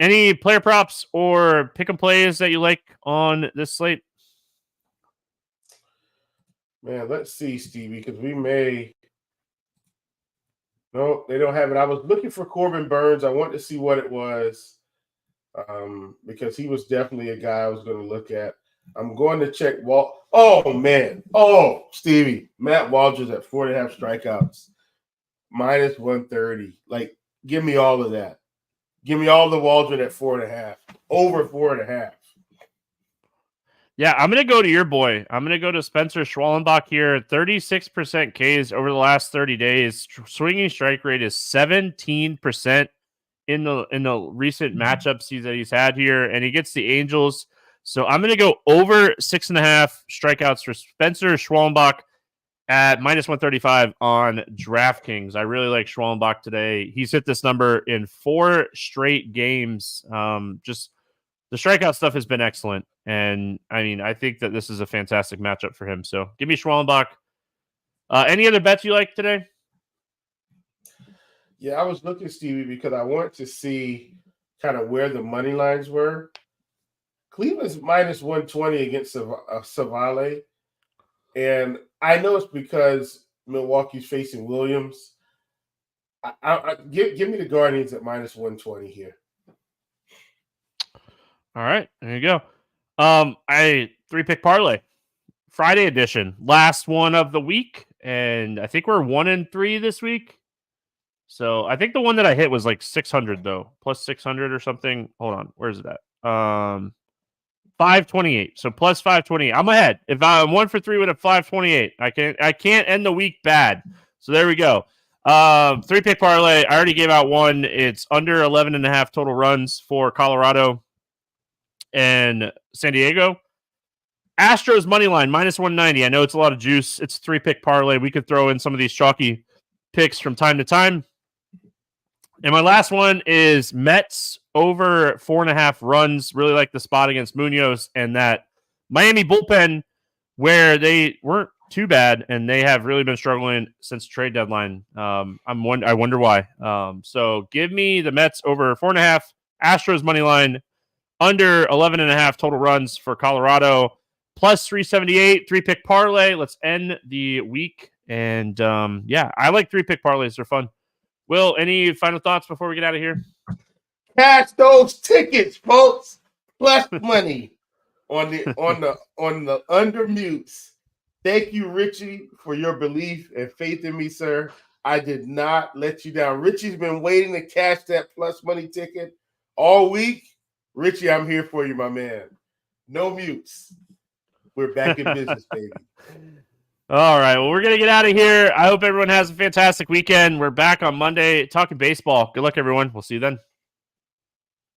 Any player props or pick and plays that you like on this slate? Man, let's see, Stevie, because we may. No, they don't have it. I was looking for Corbin Burns. I wanted to see what it was, because he was definitely a guy I was going to look at. I'm going to check Walt. Oh, man. Oh, Stevie. Matt Waldron's at 4.5 strikeouts, minus 130. Give me all of that. Give me all the Waldron at 4.5, over 4.5. Yeah, I'm going to go to your boy. I'm going to go to Spencer Schwallenbach here. 36% Ks over the last 30 days. Swinging strike rate is 17% in the recent matchups that he's had here, and he gets the Angels. So I'm going to go over 6.5 strikeouts for Spencer Schwallenbach at minus 135 on DraftKings. I really like Schwallenbach today. He's hit this number in 4 straight games. Just the strikeout stuff has been excellent. And I mean, I think that this is a fantastic matchup for him. So give me Schwallenbach. Any other bets you like today? Yeah, I was looking, Stevie, because I wanted to see kind of where the money lines were. Cleveland's minus 120 against Savale. And I know it's because Milwaukee's facing Williams. Give me the Guardians at minus 120 here. All right, there you go. I 3-pick parlay, Friday edition, last one of the week, and I think we're 1-3 this week. So I think the one that I hit was like 600 though, plus 600 or something. Hold on, where is it at? 528. So plus 528. I'm ahead. If I'm 1 for 3 with a 528, I can't end the week bad. So there we go. 3-pick parlay. I already gave out one. It's under 11.5 total runs for Colorado and San Diego. Astros money line minus 190. I know it's a lot of juice. It's a 3-pick parlay. We could throw in some of these chalky picks from time to time. And my last one is Mets over 4.5 runs. Really like the spot against Munoz and that Miami bullpen where they weren't too bad and they have really been struggling since trade deadline. I wonder why. So give me the Mets over 4.5. Astros money line under 11.5 total runs for Colorado. Plus 378, 3-pick parlay. Let's end the week. And I like 3-pick parlays. They're fun. Will, any final thoughts before we get out of here? Cash those tickets, folks. Plus money on the under mutes. Thank you, Richie, for your belief and faith in me, sir. I did not let you down. Richie's been waiting to cash that plus money ticket all week. Richie, I'm here for you, my man. No mutes. We're back in business, baby. All right. Well, we're going to get out of here. I hope everyone has a fantastic weekend. We're back on Monday talking baseball. Good luck, everyone. We'll see you then.